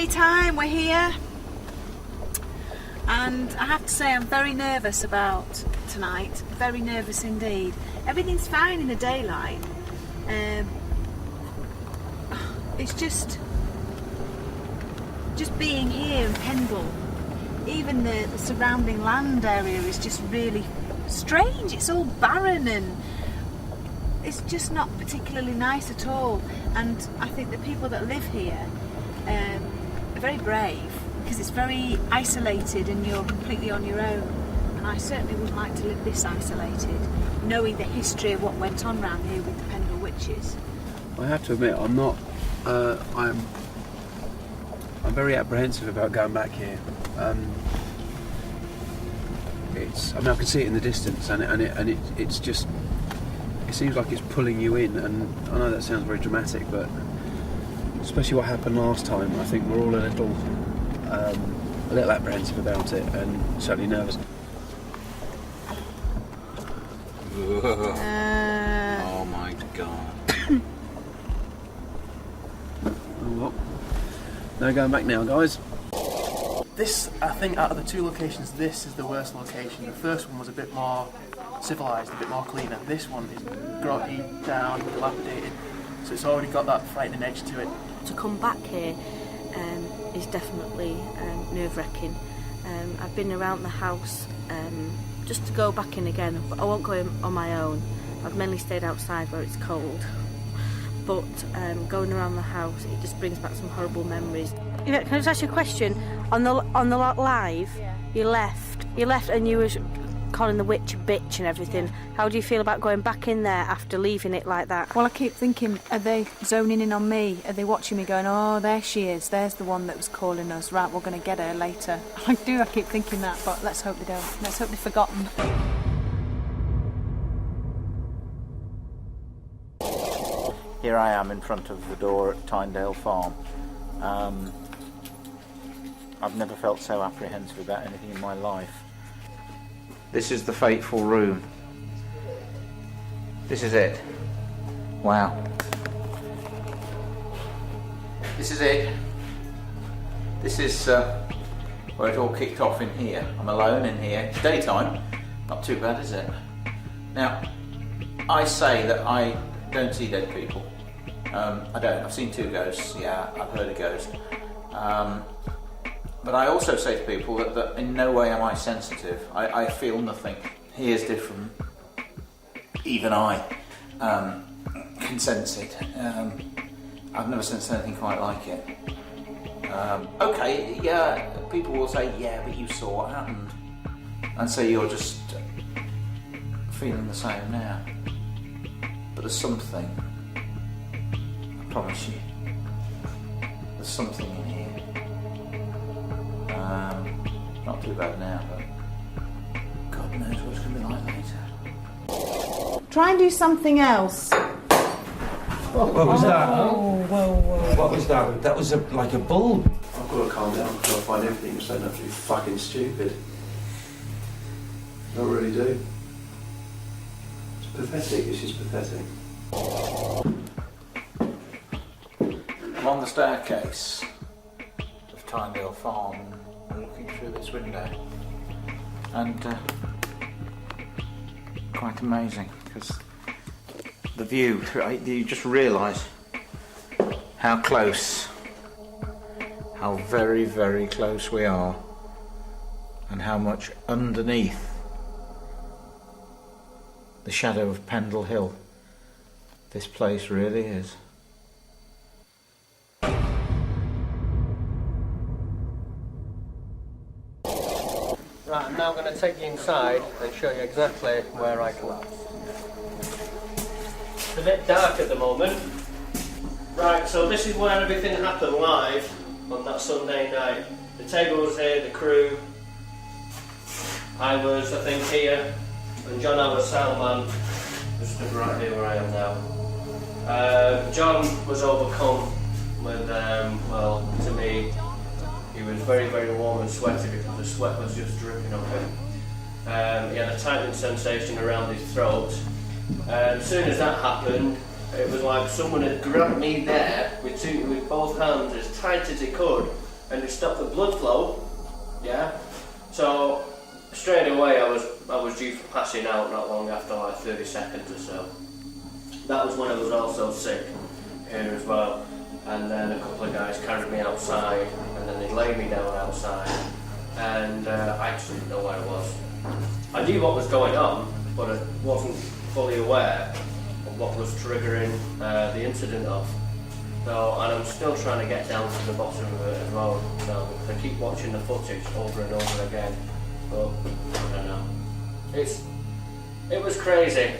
Daytime, we're here, and I have to say I'm very nervous about tonight, very nervous indeed. Everything's fine in the daylight, it's just being here in Pendle, even the surrounding land area is just really strange. It's all barren and it's just not particularly nice at all, and I think the people that live here are very brave, because it's very isolated and you're completely on your own, and I certainly wouldn't like to live this isolated, knowing the history of what went on around here with the Pendle witches. I have to admit, I'm very apprehensive about going back here. I can see it in the distance, and it's just, it seems like it's pulling you in, and I know that sounds very dramatic, but especially what happened last time, I think we're all a little apprehensive about it, and certainly nervous. Oh my God. Well, no going back now, guys. This, I think, out of the two locations, this is the worst location. The first one was a bit more civilised, a bit more cleaner. This one is groggy, down, dilapidated, so it's already got that frightening edge to it. To come back here is definitely nerve-wracking. I've been around the house just to go back in again, but I won't go in on my own. I've mainly stayed outside where it's cold, but going around the house, it just brings back some horrible memories. Can I just ask you a question? On the live, yeah. you left and you were calling the witch a bitch and everything. How do you feel about going back in there after leaving it like that? Well, I keep thinking, are they zoning in on me? Are they watching me going, oh, there she is, there's the one that was calling us, right, we're going to get her later. I keep thinking that, but let's hope they don't. Let's hope they've forgotten. Here I am in front of the door at Tynedale Farm. I've never felt so apprehensive about anything in my life. This is the fateful room. This is it. Wow. This is it. This is where it all kicked off, in here. I'm alone in here. It's daytime. Not too bad, is it? Now, I say that I don't see dead people. I don't. I've seen two ghosts. Yeah, I've heard a ghost. But I also say to people that in no way am I sensitive. I feel nothing. He is different. Even I can sense it. I've never sensed anything quite like it. Okay, yeah, people will say, yeah, but you saw what happened. And so you're just feeling the same now. But there's something. I promise you. There's something in here. Not too bad now, but God knows what it's going to be like later. Try and do something else. What was that? Whoa. What was that? That was like a bulb. I've got to calm down because I find everything so naturally fucking stupid. I really do. It's pathetic, this is pathetic. I'm on the staircase of Tynedale Farm and looking through this window, and quite amazing, because the view, you just realise how close, how very, very close we are, and how much underneath the shadow of Pendle Hill this place really is. Right, I'm now going to take you inside and show you exactly where I collapsed. It's a bit dark at the moment. Right, so this is where everything happened live on that Sunday night. The table was here, the crew. I was, I think, here, and John, our soundman, just stood right here where I am now. John was overcome with, well, to me, he was very, very warm and sweaty because the sweat was just dripping off him. He had a tightening sensation around his throat. As soon as that happened, it was like someone had grabbed me there with both hands as tight as he could and it stopped the blood flow. Yeah. So straight away I was due for passing out not long after, like 30 seconds or so. That was when I was also sick here as well. And then a couple of guys carried me outside, and then they laid me down outside, and I just didn't know where I was. I knew what was going on, but I wasn't fully aware of what was triggering the incident off. So, and I'm still trying to get down to the bottom of it as well, so I keep watching the footage over and over again, but I don't know. It was crazy.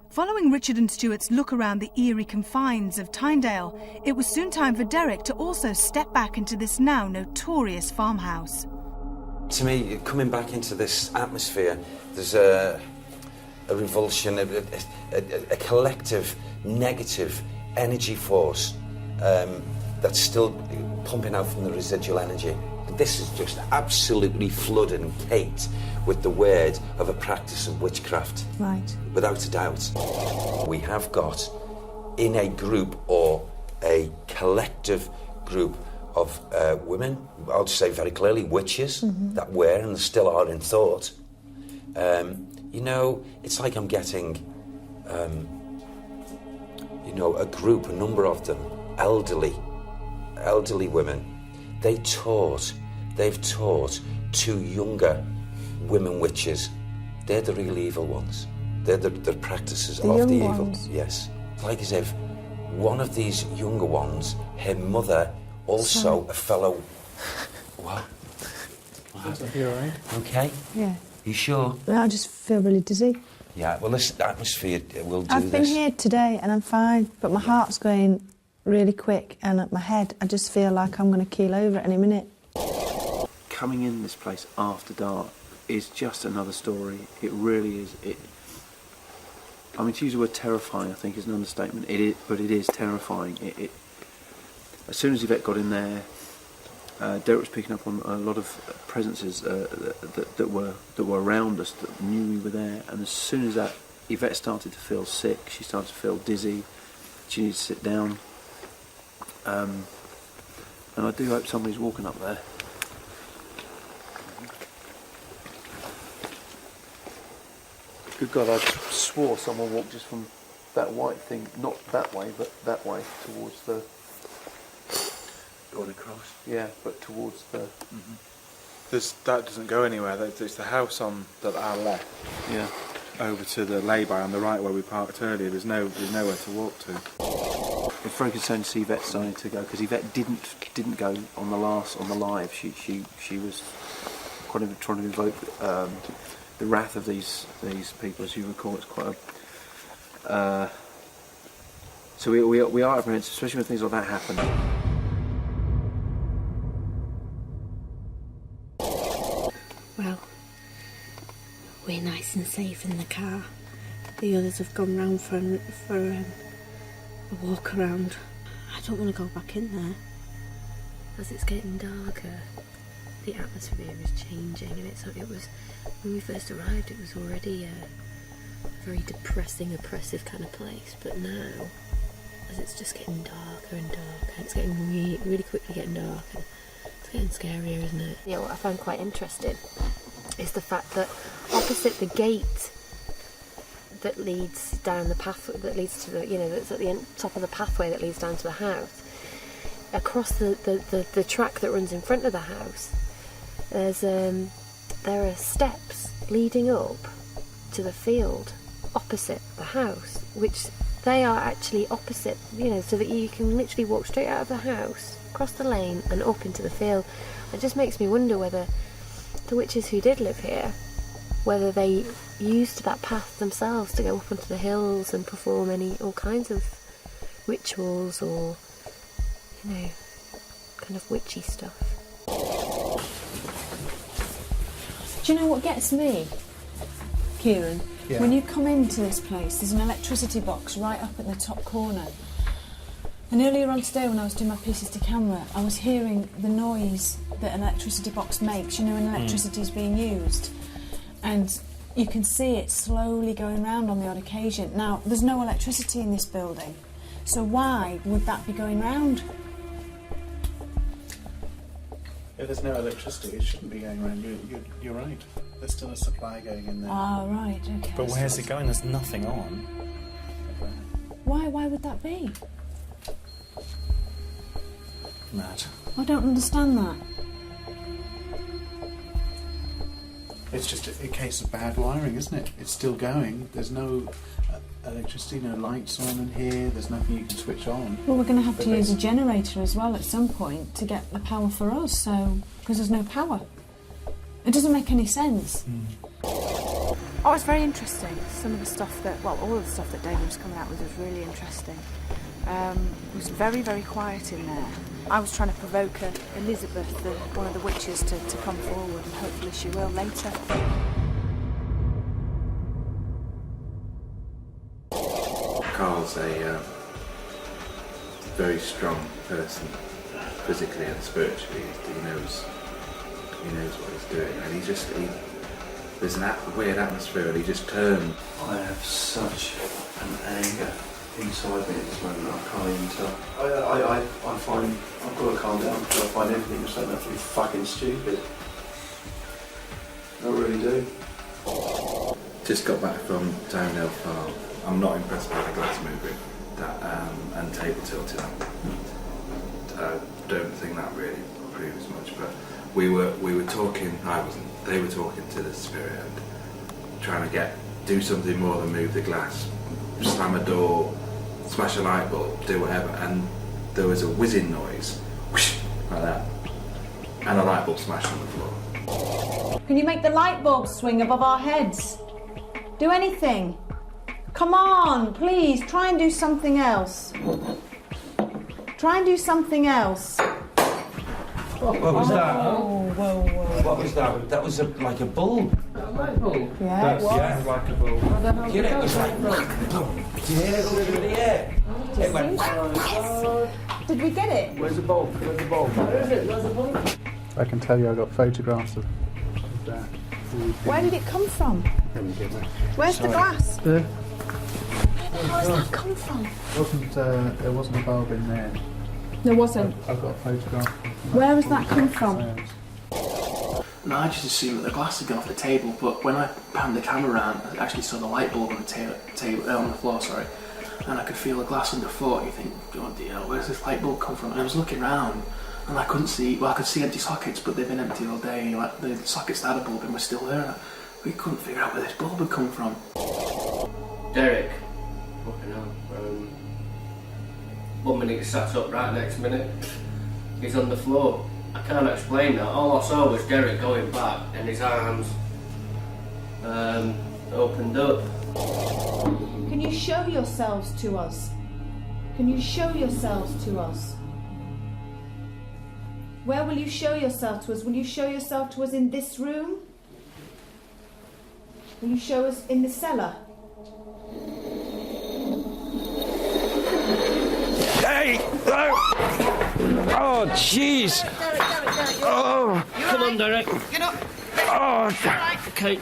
Following Richard and Stuart's look around the eerie confines of Tynedale, it was soon time for Derek to also step back into this now notorious farmhouse. To me, coming back into this atmosphere, there's a revulsion, a collective negative energy force that's still pumping out from the residual energy. This is just absolutely flooding Kate with the word of a practice of witchcraft. Right. Without a doubt. We have got in a group or a collective group of women, I'll just say very clearly, witches, that were and still are in thought. You know, it's like I'm getting, you know, a group, a number of them, elderly women. They've taught two younger women witches. They're the real evil ones. They're the practices of the evil. Ones. Yes. It's like as if one of these younger ones, her mother, also a fellow... What? You all right? Okay? Yeah. You sure? I just feel really dizzy. Yeah, well, this atmosphere will do this. I've been here today and I'm fine, but my heart's going really quick, and at my head, I just feel like I'm going to keel over any minute. Coming in this place after dark is just another story. It really is. I mean, to use the word terrifying, I think, is an understatement. But it is terrifying. As soon as Yvette got in there, Derek was picking up on a lot of presences that were around us, that knew we were there. And as soon as that, Yvette started to feel sick. She started to feel dizzy. She needed to sit down. And I do hope somebody's walking up there. Good God, I swore someone walked just from that white thing, not that way, but that way, towards the... Going across? Yeah, but towards the... That doesn't go anywhere. It's the house on our left. Yeah. Over to the lay-by on the right where we parked earlier. There's nowhere to walk to. It's very concerned to see Yvette starting to go, because Yvette didn't go on the live. She was trying to invoke the wrath of these people, as you recall. It's quite a so we are apprehensive, especially when things like that happen. Well, we're nice and safe in the car. The others have gone round for a walk around. I don't want to go back in there. As it's getting darker, the atmosphere is changing, and it was when we first arrived, it was already a very depressing, oppressive kind of place. But now, as it's just getting darker and darker, it's getting really quickly getting dark, and it's getting scarier, isn't it? Yeah, what I found quite interesting is the fact that opposite the gate that leads down the path, that leads to the, that's at the top of the pathway that leads down to the house, across the track that runs in front of the house, there are steps leading up to the field opposite the house, which they are actually opposite, so that you can literally walk straight out of the house, across the lane and up into the field. It just makes me wonder whether the witches who did live here, whether they used that path themselves to go up onto the hills and perform all kinds of rituals or, kind of witchy stuff. Do you know what gets me, Kieran? Yeah. When you come into this place, there's an electricity box right up at the top corner. And earlier on today, when I was doing my pieces to camera, I was hearing the noise that an electricity box makes, when electricity is being used. And you can see it slowly going round on the odd occasion. Now, there's no electricity in this building, So why would that be going round? If there's no electricity, it shouldn't be going around. You're right. There's still a supply going in there. Ah, right, okay. But where's it going? There's nothing on. Why would that be? Mad. I don't understand that. It's just a case of bad wiring, isn't it? It's still going. There's no electricity, no lights on in here. There's nothing you can switch on. Well, we're going to have to use a generator as well at some point to get the power for us, so because there's no power. It doesn't make any sense. Oh, it's very interesting. Some of the stuff that, well, all of the stuff that David was coming out with was really interesting. It was very, very quiet in there. I was trying to provoke Elizabeth, one of the witches, to come forward, and hopefully she will later. Carl's a very strong person, physically and spiritually. He knows what he's doing, and there's a weird atmosphere, and he just turned. I have such an anger inside me at this moment. I can't even tell. I find I've got to calm down because I find everything so absolutely fucking stupid. I really do. Just got back from Tynedale Farm. I'm not impressed by the glass moving and table tilting. I don't think that really proves much. But we were talking. I wasn't. They were talking to the spirit and trying to do something more than move the glass, slam a door, smash a light bulb, do whatever. And there was a whizzing noise, whoosh, like that, and a light bulb smashed on the floor. Can you make the light bulbs swing above our heads? Do anything. Come on, please, try and do something else. Try and do something else. What was that? Oh, whoa, whoa. What was that? That was like a bulb. A light bulb? Yeah, it was. Yeah, Like a bulb. You know, it was like, did you hear it go through the air? It went, Did we get it? where's the bulb? Where's the bulb? Where is it? Where's the bulb? I can tell you I got photographs of that. Where did it come from? Where's the glass? There Where does that come from? there wasn't a bulb in there. There wasn't. I've got a photograph. Where has that come from? No, I just assumed that the glass had gone off the table, but when I panned the camera around, I actually saw the light bulb on the on the floor, sorry, and I could feel the glass underfoot. You think, oh dear, where's this light bulb come from? And I was looking around, and I couldn't see. Well, I could see empty sockets, but they've been empty all day. Like the sockets that had a bulb in were still there. We couldn't figure out where this bulb had come from. Derek. Fucking hell. 1 minute he sat up, right next minute he's on the floor. I can't explain that. All I saw was Derek going back and his arms opened up. Can you show yourselves to us? Can you show yourselves to us? Where will you show yourself to us? Will you show yourself to us in this room? Will you show us in the cellar? Hey! Oh, jeez! Oh! Come on, Derek. Get up. Oh! Okay.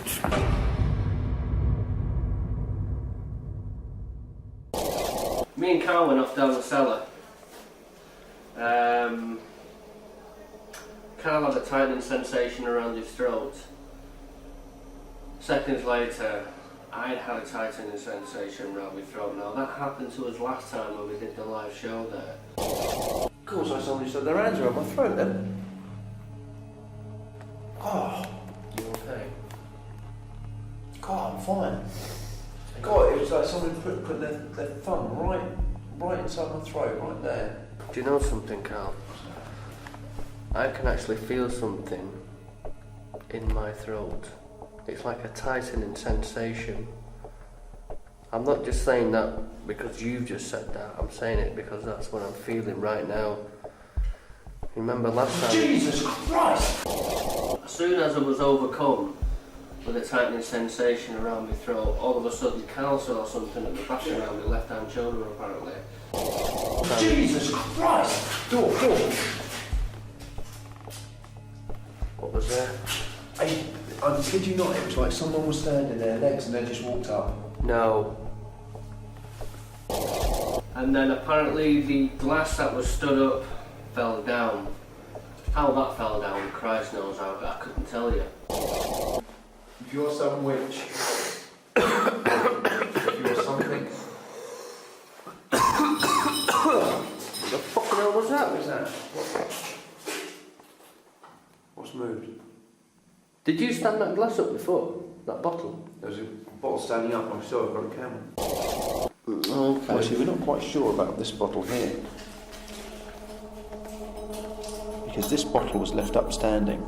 Me and Carl went off down the cellar. Carl had a tightening sensation around his throat. Seconds later, I'd had a tightening sensation around my throat. Now that happened to us last time when we did the live show there. Of course, I suddenly said their hands around my throat then. Oh, You okay? God, I'm fine. God, it was like somebody put their thumb right inside my throat, right there. Do you know something, Carl? I can actually feel something in my throat. It's like a tightening sensation. I'm not just saying that because you've just said that. I'm saying it because that's what I'm feeling right now. Remember last time? Jesus Christ! As soon as I was overcome with a tightening sensation around my throat, all of a sudden Carl saw something at the back around my left-hand shoulder apparently. Jesus Christ! Door. What was there? I kid you not, it was like someone was standing there next and they just walked up. No. and then apparently the glass that was stood up fell down. How that fell down, Christ knows how, but I couldn't tell you. If you're some witch, if you're something. What the fucking hell was that? What was that? What's moved? Did you stand that glass up before? That bottle? There was a bottle standing up, I'm sure I've got a camera. Okay. Well, see, we're not quite sure about this bottle here. Because this bottle was left up standing.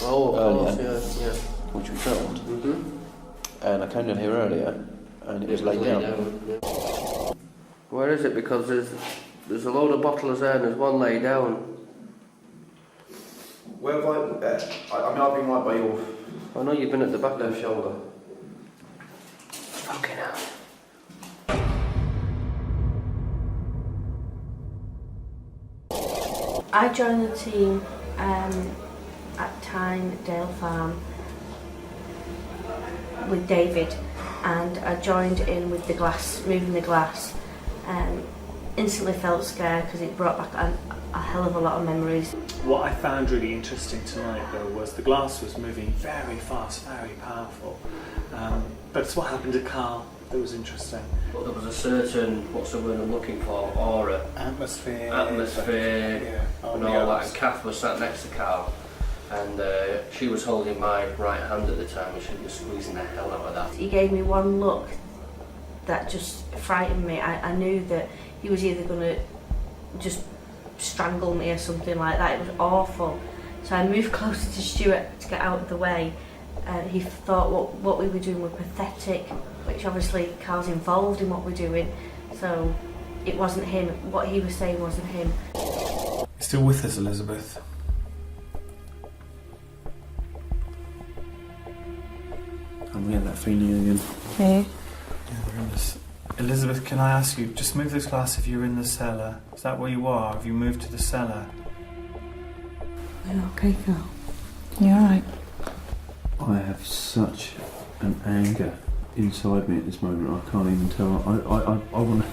Oh, of earlier, course, yeah. which we filmed. Mm-hmm. And I came down here earlier, and it was laid down. Yeah. Where is it? Because there's a load of bottles there and there's one laid down. Where have I mean, I've been right by your I know you've been at the back left shoulder. Fucking hell. I joined the team at Tynedale Farm with David, and I joined in with the glass, moving the glass. Instantly felt scared because it brought back a hell of a lot of memories. What I found really interesting tonight, though, was the glass was moving very fast, very powerful. But it's what happened to Carl that was interesting. But there was a certain, what's the word I'm looking for, aura. Atmosphere, and all that. And Kath was sat next to Carl, and she was holding my right hand at the time, and she was squeezing the hell out of that. He gave me one look that just frightened me. I knew that he was either going to just strangle me or something like that. It was awful. So I moved closer to Stuart to get out of the way. He thought what we were doing was pathetic, which obviously Carl's involved in what we're doing. So it wasn't him. What he was saying wasn't him. You're still with us, Elizabeth. I'm getting that feeling again. Yeah. Yeah, we're in this. Elizabeth, can I ask you, just move this glass if you're in the cellar. Is that where you are? Have you moved to the cellar? You okay, Carl? You alright? I have such an anger inside me at this moment. I can't even tell. I want to.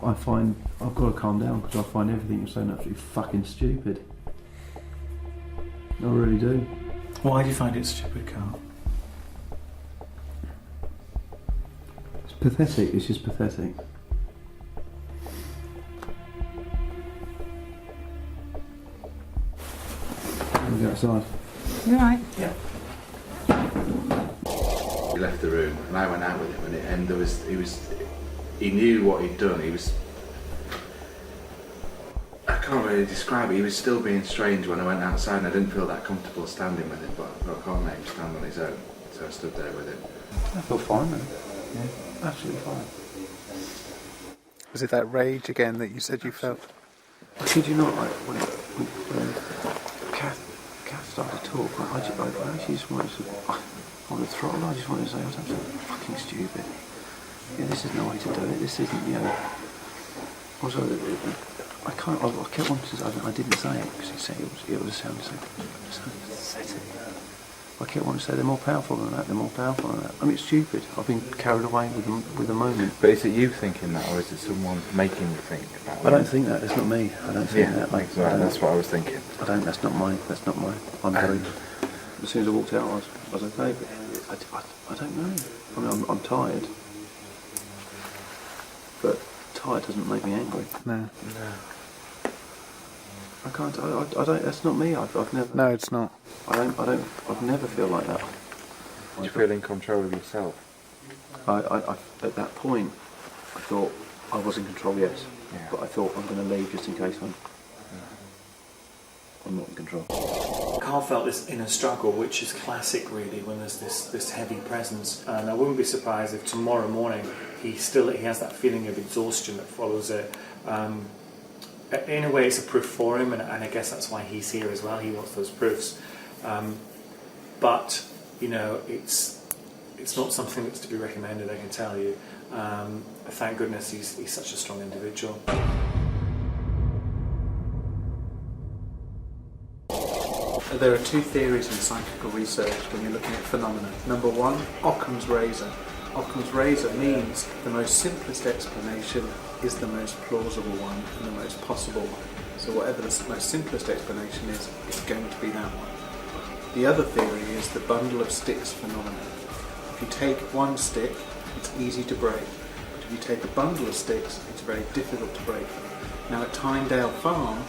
I find I've got to calm down because I find everything you're saying absolutely fucking stupid. I really do. Why do you find it stupid, Carl? It's pathetic. It's just pathetic. I'll go outside. You alright? Yeah. He left the room and I went out with him, and he knew what he'd done. I can't really describe it. He was still being strange when I went outside, and I didn't feel that comfortable standing with him, but I can't make him stand on his own, so I stood there with him. I feel fine, man. Yeah, absolutely fine. Was it that rage again that you said you felt? I kid you not, like, when Kath started to talk, I actually just wanted to, on the throttle, I just wanted to say, I was absolutely fucking stupid. Yeah, this is no way to do it, this isn't, you know. Also, I kept wanting to say, I didn't say it, because he said it was sound so pathetic. I kept wanting to say they're more powerful than that, they're more powerful than that. I mean, it's stupid. I've been carried away with the moment. But is it you thinking that, or is it someone making you think about it? I don't think that. That's not me. I don't think that. Like, exactly. That's what I was thinking. I don't. That's not mine. I'm very. As soon as I walked out, I was okay. But I don't know. I mean, I'm tired. But tired doesn't make me angry. No. I can't. I don't. That's not me. I've never. No, it's not. I've never feel like that. Did you feel in control of yourself? I at that point, I thought I was in control. Yes. Yeah. But I thought I'm going to leave just in case I'm not in control. Carl felt this inner struggle, which is classic really when there's this heavy presence, and I wouldn't be surprised if tomorrow morning he has that feeling of exhaustion that follows it. In a way it's a proof for him, and I guess that's why he's here as well. He wants those proofs, but you know, it's not something that's to be recommended, I can tell you. Thank goodness he's such a strong individual. There are two theories in psychical research when you're looking at phenomena. Number one, Occam's razor. Occam's razor means the most simplest explanation is the most plausible one and the most possible one. So whatever the most simplest explanation is, it's going to be that one. The other theory is the bundle of sticks phenomenon. If you take one stick, it's easy to break. But if you take a bundle of sticks, it's very difficult to break them. Now at Tynedale Farm,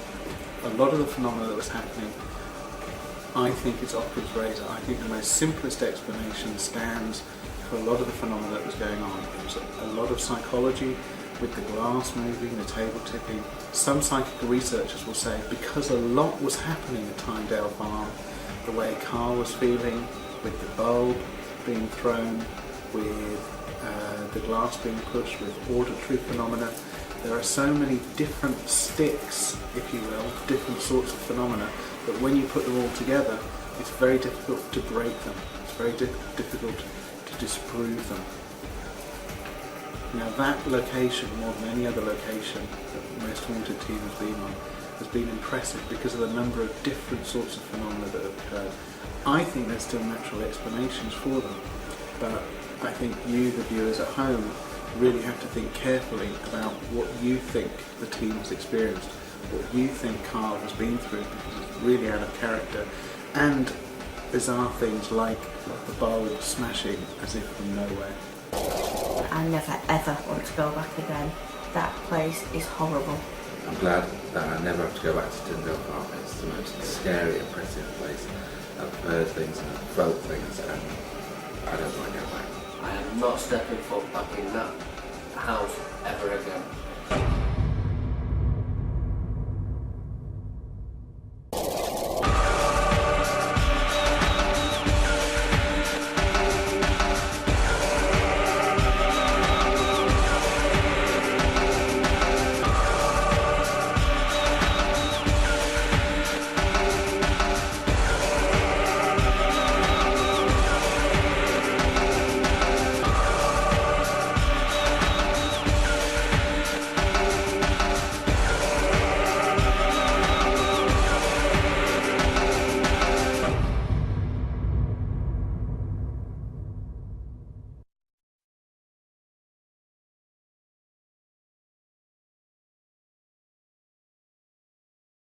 a lot of the phenomena that was happening, I think it's Occam's razor. I think the most simplest explanation stands for a lot of the phenomena that was going on. It was a lot of psychology with the glass moving, the table tipping. Some psychic researchers will say because a lot was happening at Tynedale Farm, the way Carl was feeling, with the bulb being thrown, with the glass being pushed, with auditory phenomena. There are so many different sticks, if you will, different sorts of phenomena, that when you put them all together, it's very difficult to break them. It's very difficult to disprove them. Now that location, more than any other location that the Most Haunted team has been on, has been impressive because of the number of different sorts of phenomena that have occurred. I think there's still natural explanations for them, but I think you, the viewers at home, really have to think carefully about what you think the team has experienced, what you think Carl has been through, because it's really out of character, and bizarre things like the bulb smashing as if from nowhere. I never ever want to go back again. That place is horrible. I'm glad that I never have to go back to Tynedale Farm. It's the most scary, oppressive place. I've heard things and I've felt things, and I don't want to go back. I am not stepping foot back in that house ever again.